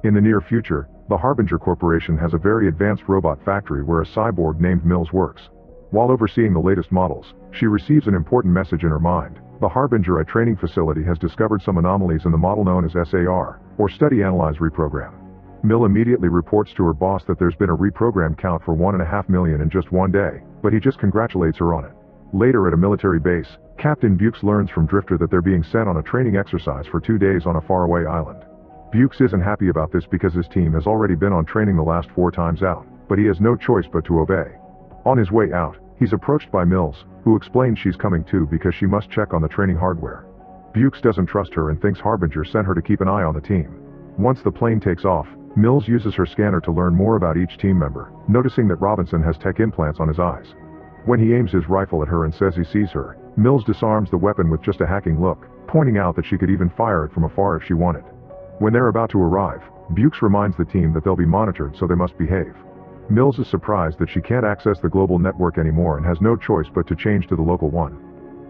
In the near future, the Harbinger Corporation has a very advanced robot factory where a cyborg named Mills works. While overseeing the latest models, she receives an important message in her mind. The Harbinger training facility has discovered some anomalies in the model known as SAR, or Study Analyze Reprogram. Mill immediately reports to her boss that there's been a reprogram count for 1.5 million in just one day, but he just congratulates her on it. Later at a military base, Captain Bukes learns from Drifter that they're being sent on a training exercise for 2 days on a faraway island. Bukes isn't happy about this because his team has already been on training the last 4 times out, but he has no choice but to obey. On his way out, he's approached by Mills, who explains she's coming too because she must check on the training hardware. Bukes doesn't trust her and thinks Harbinger sent her to keep an eye on the team. Once the plane takes off, Mills uses her scanner to learn more about each team member, noticing that Robinson has tech implants on his eyes. When he aims his rifle at her and says he sees her, Mills disarms the weapon with just a hacking look, pointing out that she could even fire it from afar if she wanted. When they're about to arrive, Bukes reminds the team that they'll be monitored so they must behave. Mills is surprised that she can't access the global network anymore and has no choice but to change to the local one.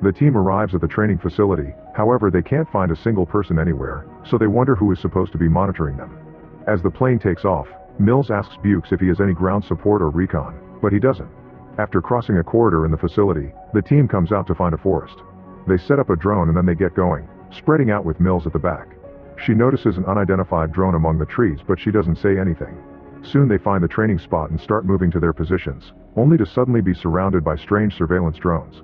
The team arrives at the training facility, however they can't find a single person anywhere, so they wonder who is supposed to be monitoring them. As the plane takes off, Mills asks Bukes if he has any ground support or recon, but he doesn't. After crossing a corridor in the facility, the team comes out to find a forest. They set up a drone and then they get going, spreading out with Mills at the back. She notices an unidentified drone among the trees but she doesn't say anything. Soon they find the training spot and start moving to their positions, only to suddenly be surrounded by strange surveillance drones.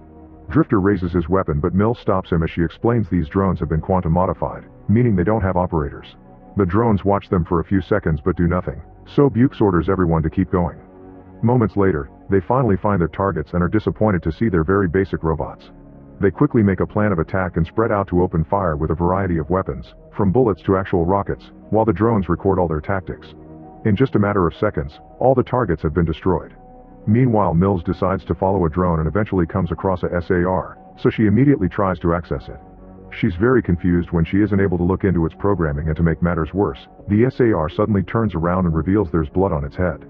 Drifter raises his weapon but Mills stops him as she explains these drones have been quantum modified, meaning they don't have operators. The drones watch them for a few seconds but do nothing, so Bukes orders everyone to keep going. Moments later, they finally find their targets and are disappointed to see their very basic robots. They quickly make a plan of attack and spread out to open fire with a variety of weapons, from bullets to actual rockets, while the drones record all their tactics. In just a matter of seconds, all the targets have been destroyed. Meanwhile, Mills decides to follow a drone and eventually comes across a SAR, so she immediately tries to access it. She's very confused when she isn't able to look into its programming, and to make matters worse, the SAR suddenly turns around and reveals there's blood on its head.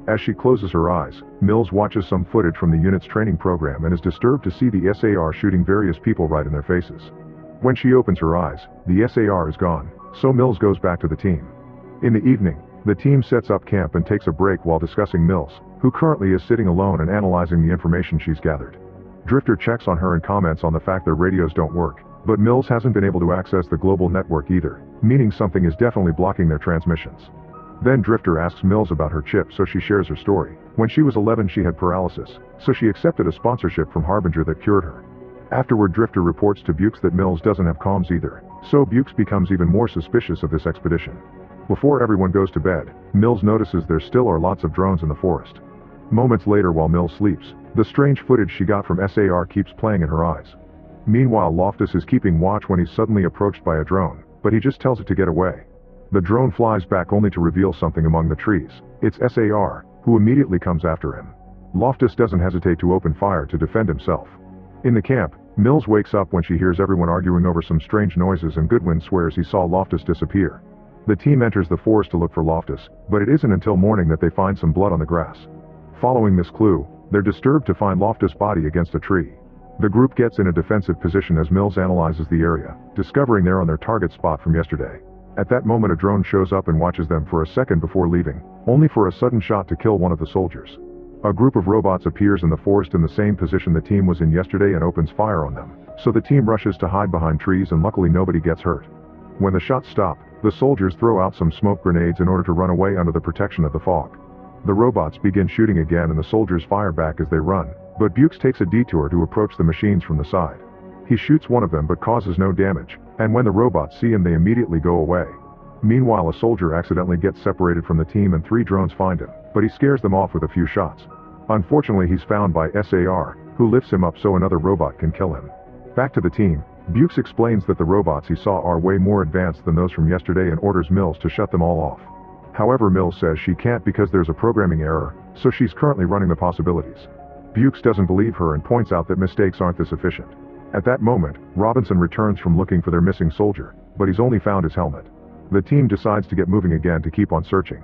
As she closes her eyes, Mills watches some footage from the unit's training program and is disturbed to see the SAR shooting various people right in their faces. When she opens her eyes, the SAR is gone, so Mills goes back to the team. In the evening, the team sets up camp and takes a break while discussing Mills, who currently is sitting alone and analyzing the information she's gathered. Drifter checks on her and comments on the fact their radios don't work, but Mills hasn't been able to access the global network either, meaning something is definitely blocking their transmissions. Then Drifter asks Mills about her chip, so she shares her story. When she was 11 she had paralysis, so she accepted a sponsorship from Harbinger that cured her. Afterward, Drifter reports to Bukes that Mills doesn't have comms either, so Bukes becomes even more suspicious of this expedition. Before everyone goes to bed, Mills notices there still are lots of drones in the forest. Moments later, while Mills sleeps, the strange footage she got from SAR keeps playing in her eyes. Meanwhile, Loftus is keeping watch when he's suddenly approached by a drone, but he just tells it to get away. The drone flies back only to reveal something among the trees. It's SAR, who immediately comes after him. Loftus doesn't hesitate to open fire to defend himself. In the camp, Mills wakes up when she hears everyone arguing over some strange noises, and Goodwin swears he saw Loftus disappear. The team enters the forest to look for Loftus, but it isn't until morning that they find some blood on the grass. Following this clue, they're disturbed to find Loftus' body against a tree. The group gets in a defensive position as Mills analyzes the area, discovering they're on their target spot from yesterday. At that moment, a drone shows up and watches them for a second before leaving, only for a sudden shot to kill one of the soldiers. A group of robots appears in the forest in the same position the team was in yesterday and opens fire on them, so the team rushes to hide behind trees and luckily nobody gets hurt. When the shots stop, the soldiers throw out some smoke grenades in order to run away under the protection of the fog. The robots begin shooting again and the soldiers fire back as they run, but Bukes takes a detour to approach the machines from the side. He shoots one of them but causes no damage, and when the robots see him they immediately go away. Meanwhile, a soldier accidentally gets separated from the team and 3 drones find him, but he scares them off with a few shots. Unfortunately, he's found by SAR, who lifts him up so another robot can kill him. Back to the team, Bukes explains that the robots he saw are way more advanced than those from yesterday and orders Mills to shut them all off. However, Mills says she can't because there's a programming error, so she's currently running the possibilities. Bukes doesn't believe her and points out that mistakes aren't this efficient. At that moment, Robinson returns from looking for their missing soldier, but he's only found his helmet. The team decides to get moving again to keep on searching.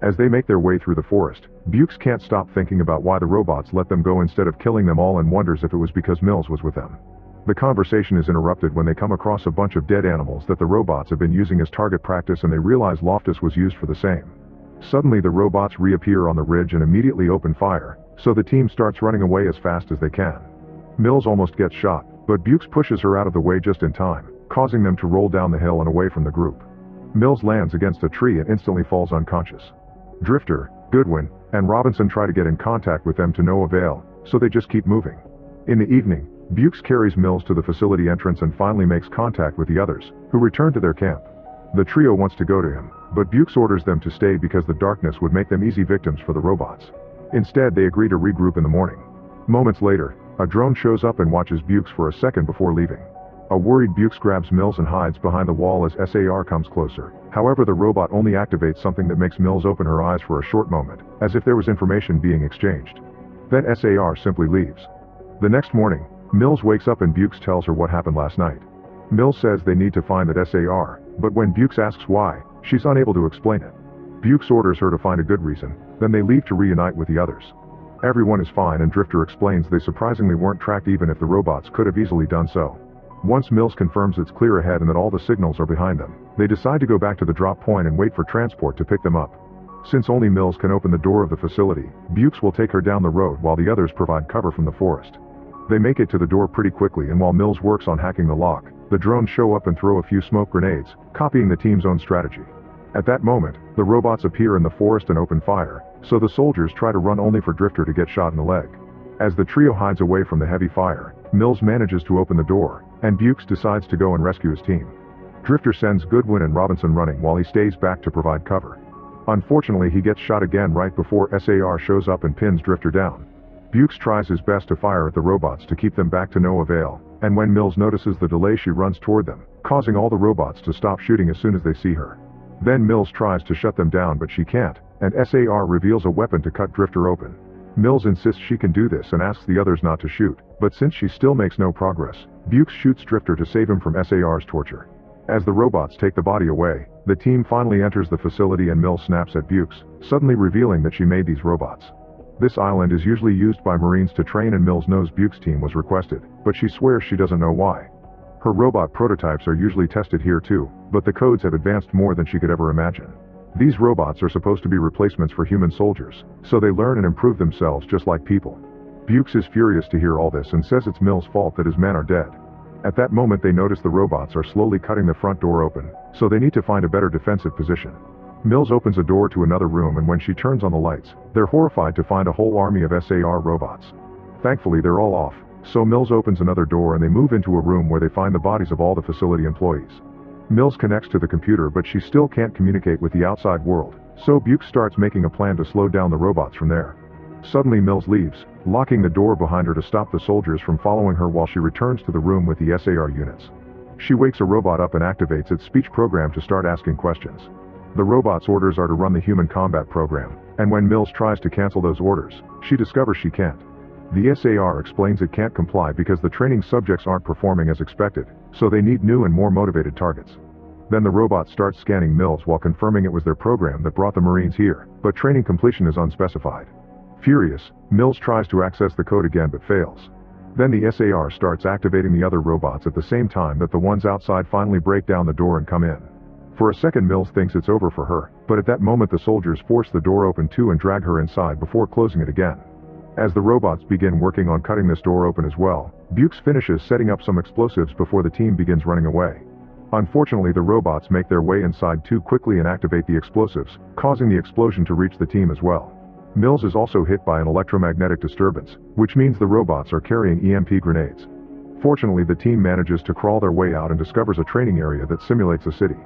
As they make their way through the forest, Bukes can't stop thinking about why the robots let them go instead of killing them all and wonders if it was because Mills was with them. The conversation is interrupted when they come across a bunch of dead animals that the robots have been using as target practice, and they realize Loftus was used for the same. Suddenly the robots reappear on the ridge and immediately open fire, so the team starts running away as fast as they can. Mills almost gets shot, but Bukes pushes her out of the way just in time, causing them to roll down the hill and away from the group. Mills lands against a tree and instantly falls unconscious. Drifter, Goodwin, and Robinson try to get in contact with them to no avail, so they just keep moving. In the evening, Bukes carries Mills to the facility entrance and finally makes contact with the others, who return to their camp. The trio wants to go to him, but Bukes orders them to stay because the darkness would make them easy victims for the robots. Instead, they agree to regroup in the morning. Moments later, a drone shows up and watches Bukes for a second before leaving. A worried Bukes grabs Mills and hides behind the wall as SAR comes closer. However, the robot only activates something that makes Mills open her eyes for a short moment, as if there was information being exchanged. Then SAR simply leaves. The next morning, Mills wakes up and Bukes tells her what happened last night. Mills says they need to find that SAR, but when Bukes asks why, she's unable to explain it. Bukes orders her to find a good reason, then they leave to reunite with the others. Everyone is fine and Drifter explains they surprisingly weren't tracked even if the robots could have easily done so. Once Mills confirms it's clear ahead and that all the signals are behind them, they decide to go back to the drop point and wait for transport to pick them up. Since only Mills can open the door of the facility, Bukes will take her down the road while the others provide cover from the forest. They make it to the door pretty quickly, and while Mills works on hacking the lock, the drones show up and throw a few smoke grenades, copying the team's own strategy. At that moment, the robots appear in the forest and open fire, so the soldiers try to run only for Drifter to get shot in the leg. As the trio hides away from the heavy fire, Mills manages to open the door, and Bukes decides to go and rescue his team. Drifter sends Goodwin and Robinson running while he stays back to provide cover. Unfortunately, he gets shot again right before SAR shows up and pins Drifter down. Bukes tries his best to fire at the robots to keep them back to no avail, and when Mills notices the delay she runs toward them, causing all the robots to stop shooting as soon as they see her. Then Mills tries to shut them down but she can't, and SAR reveals a weapon to cut Drifter open. Mills insists she can do this and asks the others not to shoot, but since she still makes no progress, Bukes shoots Drifter to save him from SAR's torture. As the robots take the body away, the team finally enters the facility and Mills snaps at Bukes, suddenly revealing that she made these robots. This island is usually used by Marines to train, and Mills knows Bukes' team was requested, but she swears she doesn't know why. Her robot prototypes are usually tested here too, but the codes have advanced more than she could ever imagine. These robots are supposed to be replacements for human soldiers, so they learn and improve themselves just like people. Bukes is furious to hear all this and says it's Mills' fault that his men are dead. At that moment they notice the robots are slowly cutting the front door open, so they need to find a better defensive position. Mills opens a door to another room, and when she turns on the lights, they're horrified to find a whole army of SAR robots. Thankfully they're all off, so Mills opens another door and they move into a room where they find the bodies of all the facility employees. Mills connects to the computer but she still can't communicate with the outside world, so Bukes starts making a plan to slow down the robots from there. Suddenly Mills leaves, locking the door behind her to stop the soldiers from following her while she returns to the room with the SAR units. She wakes a robot up and activates its speech program to start asking questions. The robot's orders are to run the human combat program, and when Mills tries to cancel those orders, she discovers she can't. The SAR explains it can't comply because the training subjects aren't performing as expected, so they need new and more motivated targets. Then the robot starts scanning Mills while confirming it was their program that brought the Marines here, but training completion is unspecified. Furious, Mills tries to access the code again but fails. Then the SAR starts activating the other robots at the same time that the ones outside finally break down the door and come in. For a second Mills thinks it's over for her, but at that moment the soldiers force the door open too and drag her inside before closing it again. As the robots begin working on cutting this door open as well, Bukes finishes setting up some explosives before the team begins running away. Unfortunately the robots make their way inside too quickly and activate the explosives, causing the explosion to reach the team as well. Mills is also hit by an electromagnetic disturbance, which means the robots are carrying EMP grenades. Fortunately the team manages to crawl their way out and discovers a training area that simulates a city.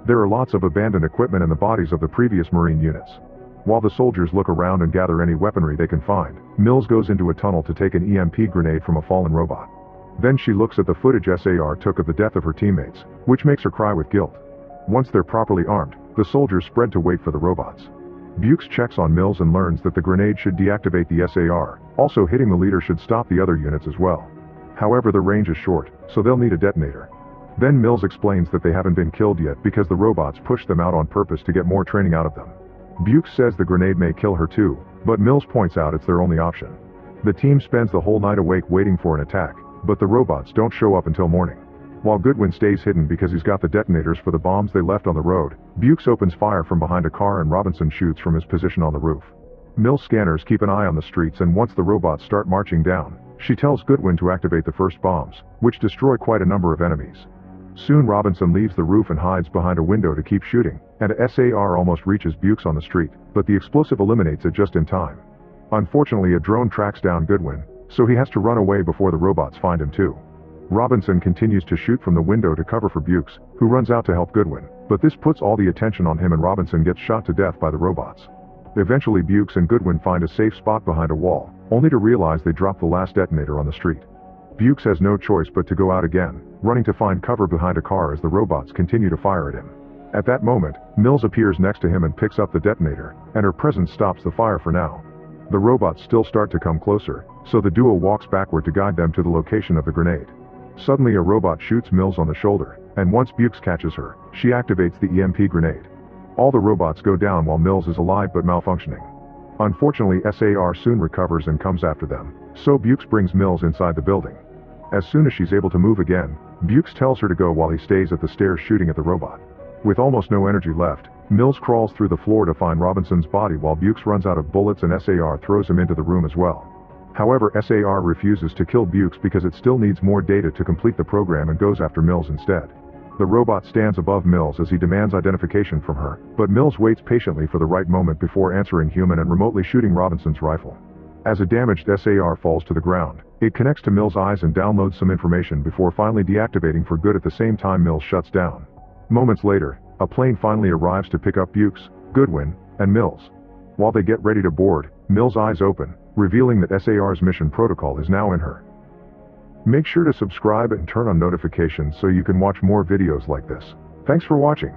There are lots of abandoned equipment and the bodies of the previous Marine units. While the soldiers look around and gather any weaponry they can find, Mills goes into a tunnel to take an EMP grenade from a fallen robot. Then she looks at the footage SAR took of the death of her teammates, which makes her cry with guilt. Once they're properly armed, the soldiers spread to wait for the robots. Bukes checks on Mills and learns that the grenade should deactivate the SAR, also hitting the leader should stop the other units as well. However, the range is short, so they'll need a detonator. Then Mills explains that they haven't been killed yet because the robots pushed them out on purpose to get more training out of them. Bukes says the grenade may kill her too, but Mills points out it's their only option. The team spends the whole night awake waiting for an attack, but the robots don't show up until morning. While Goodwin stays hidden because he's got the detonators for the bombs they left on the road, Bukes opens fire from behind a car and Robinson shoots from his position on the roof. Mills' scanners keep an eye on the streets, and once the robots start marching down, she tells Goodwin to activate the first bombs, which destroy quite a number of enemies. Soon Robinson leaves the roof and hides behind a window to keep shooting, and a SAR almost reaches Bukes on the street, but the explosive eliminates it just in time. Unfortunately, a drone tracks down Goodwin, so he has to run away before the robots find him too. Robinson continues to shoot from the window to cover for Bukes, who runs out to help Goodwin, but this puts all the attention on him and Robinson gets shot to death by the robots. Eventually Bukes and Goodwin find a safe spot behind a wall, only to realize they dropped the last detonator on the street. Bukes has no choice but to go out again, running to find cover behind a car as the robots continue to fire at him. At that moment, Mills appears next to him and picks up the detonator, and her presence stops the fire for now. The robots still start to come closer, so the duo walks backward to guide them to the location of the grenade. Suddenly a robot shoots Mills on the shoulder, and once Bukes catches her, she activates the EMP grenade. All the robots go down while Mills is alive but malfunctioning. Unfortunately, SAR soon recovers and comes after them, so Bukes brings Mills inside the building. As soon as she's able to move again, Bukes tells her to go while he stays at the stairs shooting at the robot. With almost no energy left, Mills crawls through the floor to find Robinson's body while Bukes runs out of bullets and SAR throws him into the room as well. However, SAR refuses to kill Bukes because it still needs more data to complete the program and goes after Mills instead. The robot stands above Mills as he demands identification from her, but Mills waits patiently for the right moment before answering human and remotely shooting Robinson's rifle. As a damaged SAR falls to the ground, it connects to Mills' eyes and downloads some information before finally deactivating for good at the same time Mills shuts down. Moments later, a plane finally arrives to pick up Bukes, Goodwin, and Mills. While they get ready to board, Mills' eyes open, revealing that SAR's mission protocol is now in her. Make sure to subscribe and turn on notifications so you can watch more videos like this. Thanks for watching.